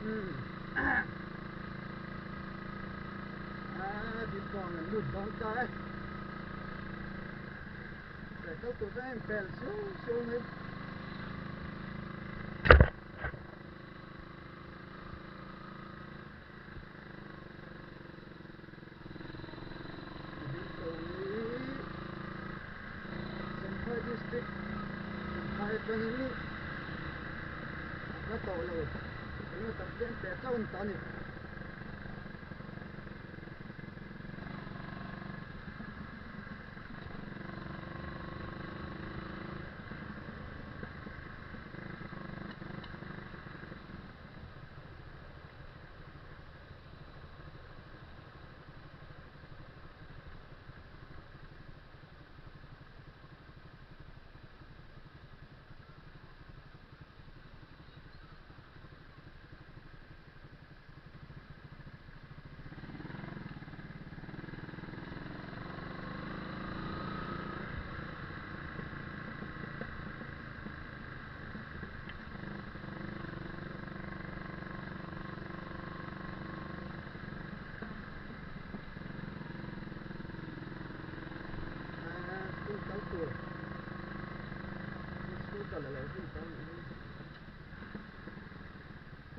Đi con là lụt con cái để tao tụi em bèn xuống đi district hai bên ini nó to rồi nó tập đến để cho ông ta này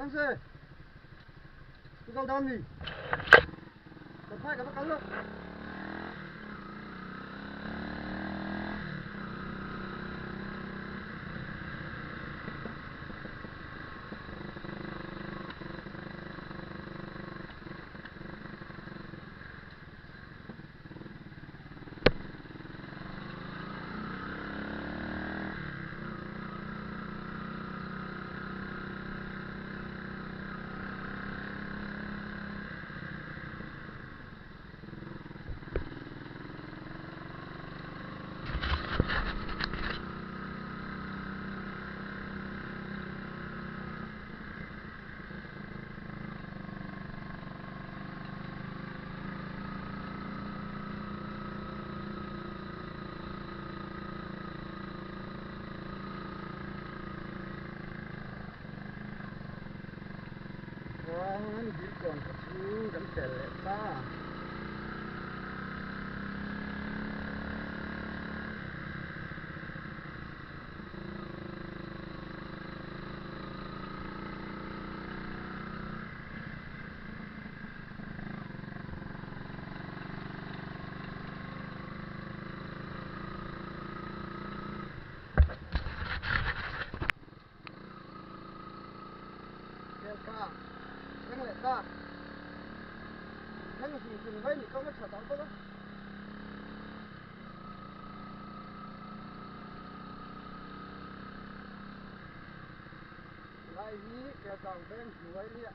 Thằng xe, tôi đâu đâm gì? Tập hai cả bác cắn luôn. Wah, ini kon kecil dan teleta. Teleta. Cái này ta nó gì từng mấy thì có mất sản phẩm đó lại gì cái dòng bên dưới đi ạ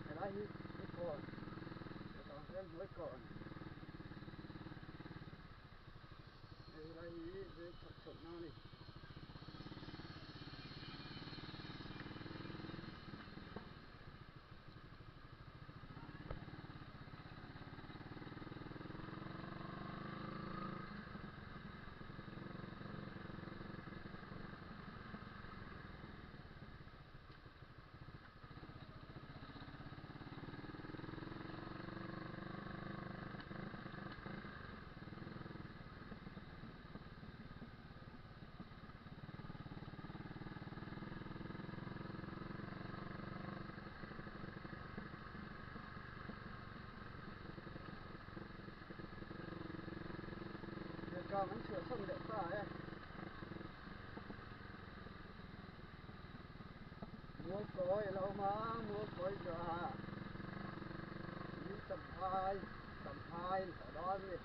cái lại gì cái còn cái dòng bên dưới còn lại gì dưới thật sự nó đi Còn nó sửa xong để ta ấy mua cối lâu mà mua cối gà đi tầm hai ở đó đi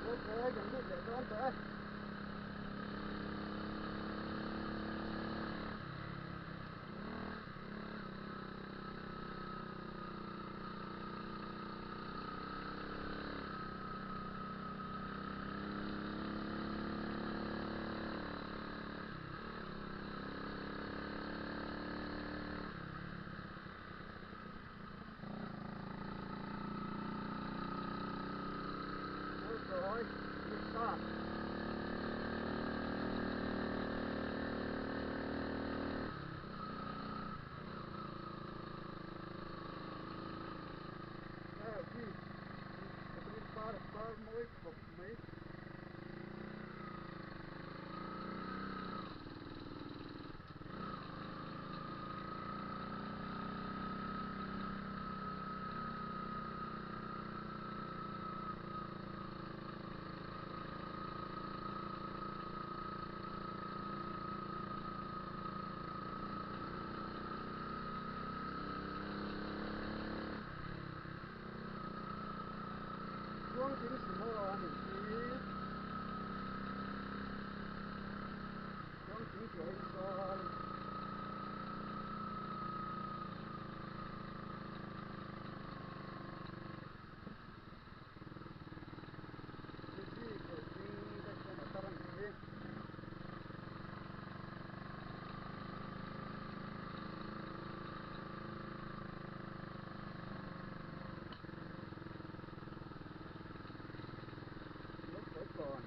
mua cối chẳng biết để đón tới Tuang chính sử mô anh ý tuang chính kiểu son Sisi kiểu chính đây cho nó tarang đi lúc tới còn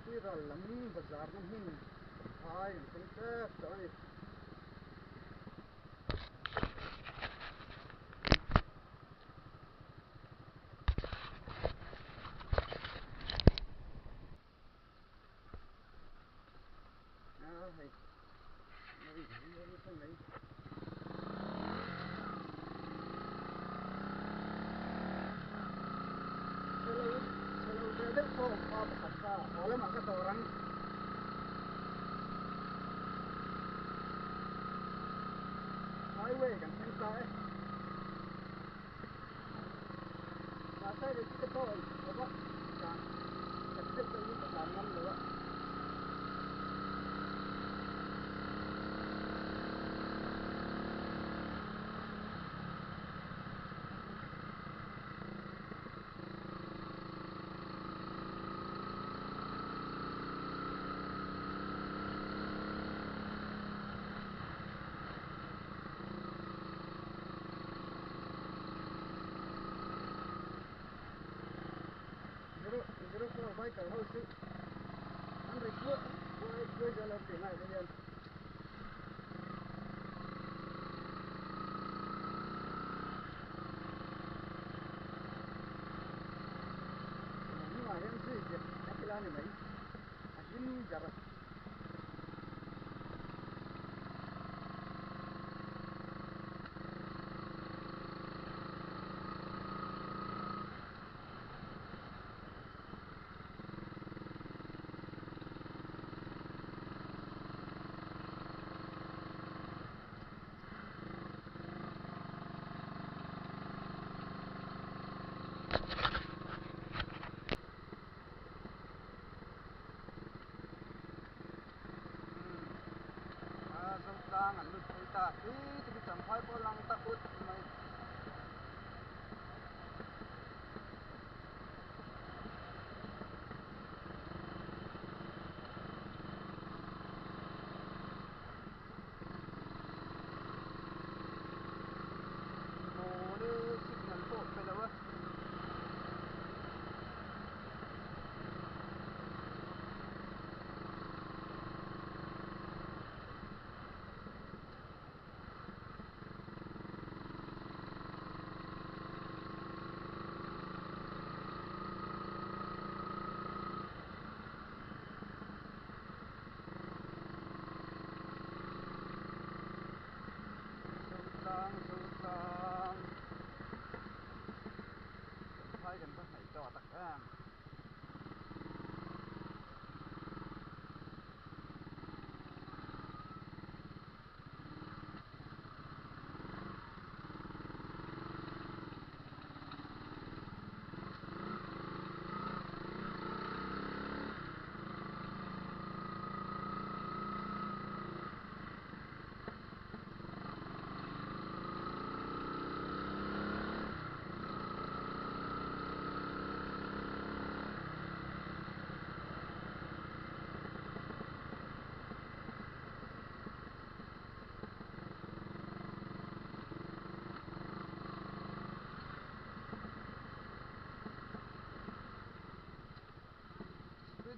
Tuy ra lắm bazar nó hung ai cũng thế rồi hay đây thằng này selalu beda kok apa kata oleh maka orang highway kan saya masa itu kita tahu apa kan kecil itu pertanyaan loh Zero four bike car house andre gue jalan tengah kemudian ini mah yang sih tapi lah nih mai asin jarak đang ăn được ta thì chẳng phải có lăng ta út mày ngồi đi signal po pelawa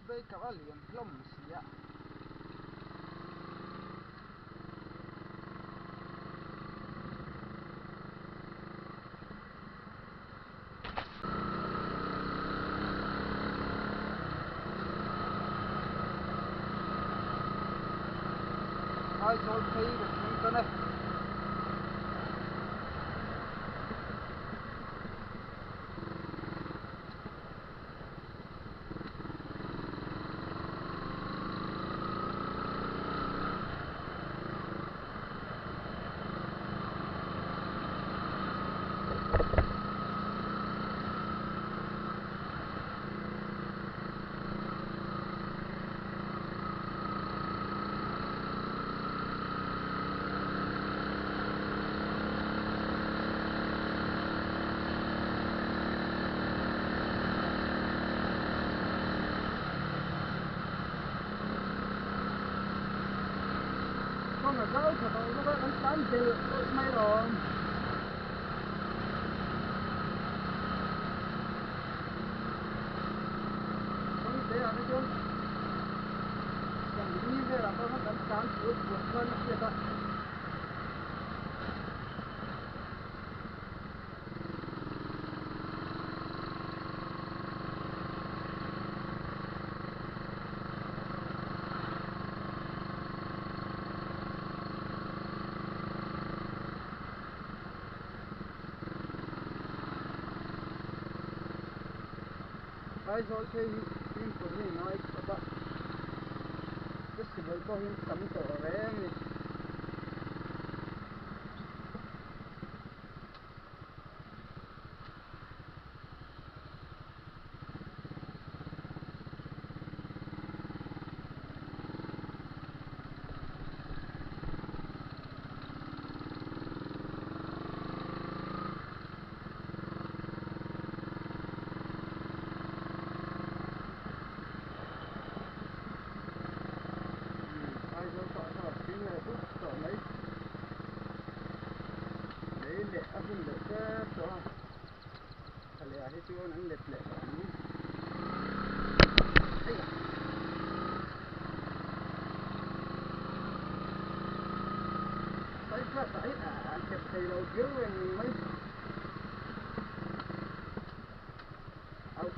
bây cả ba liền lom xì ạ ai rồi thấy được những cái này con là gấu thì tôi nó có đánh tám triệu mấy rồi con thế là nó chứ còn như thế là nó đánh tám triệu một cân kia thôi ai rồi thì phim của mình nói các bạn cái sự việc có hình tấm tổ về mình ai rồi họ phim này cũng tổ mấy để áp dụng được cái chỗ phải là cái chỗ nó lệch lệch thấy phát thấy chụp thì đầu chiếu mình mấy out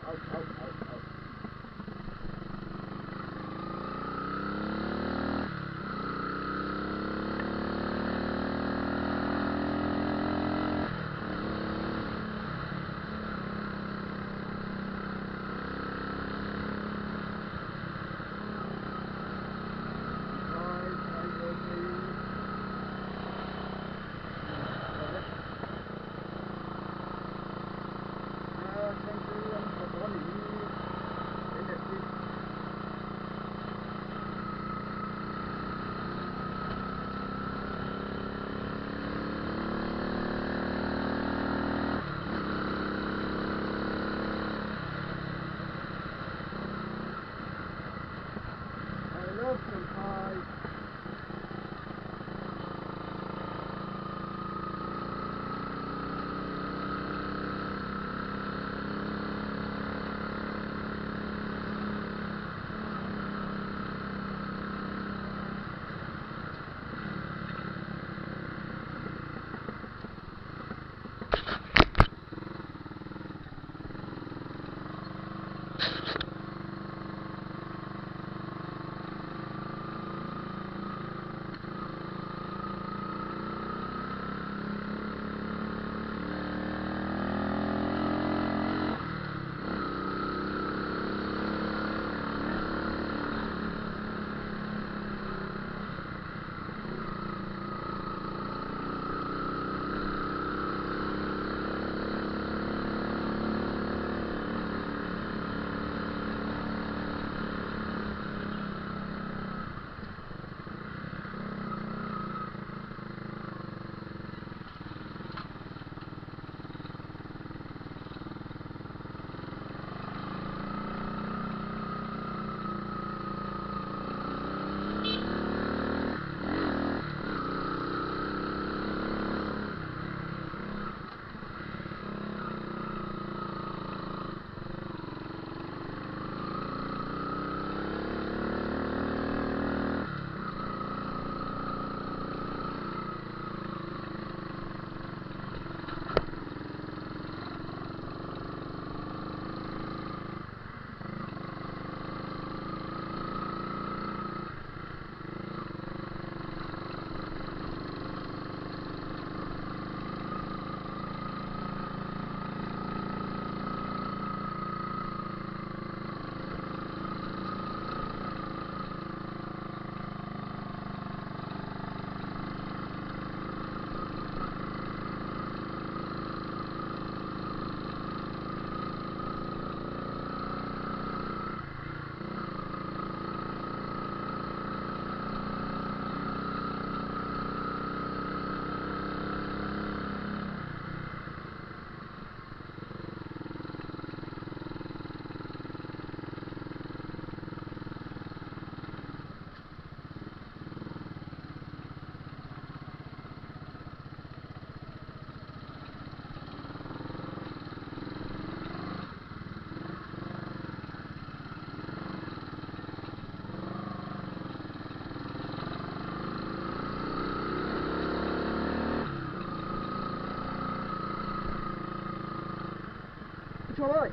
chuông ơi.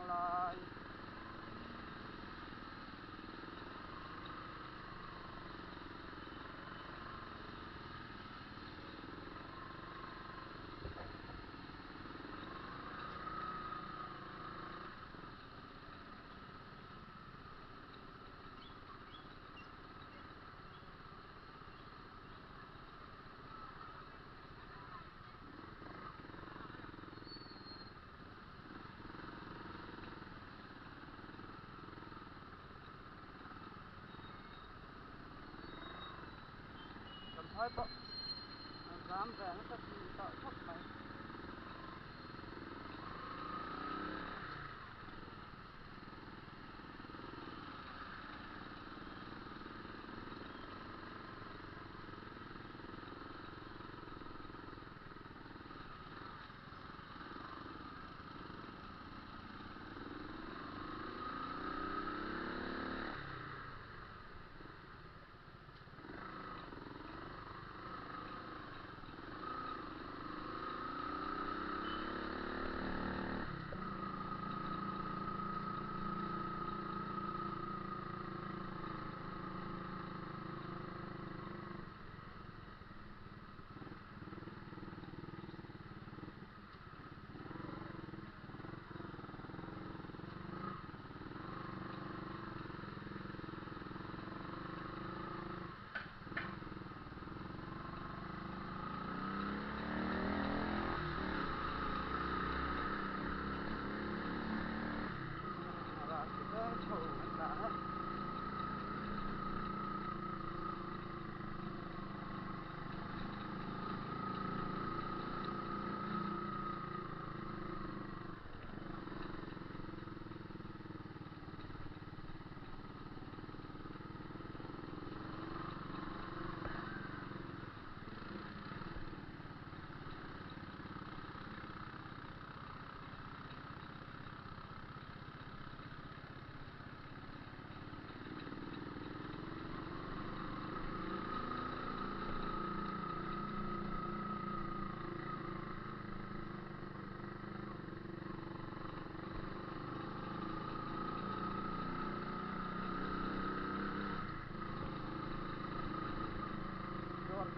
Lại thôi bọ dám về nó tất tội thấp mày.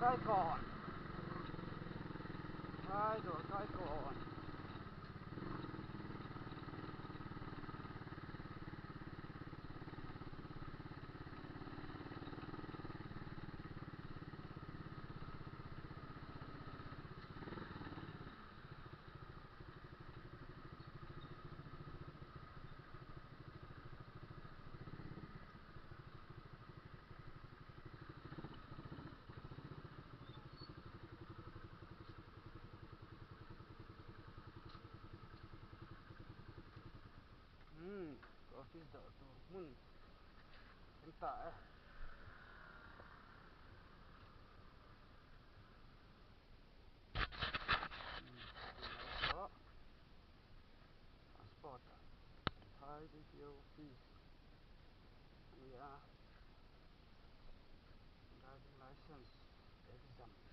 Cái còn hai đổi cái còn office đỡ tủ mun hiện tại đó passport hai DPO office yeah driving license exam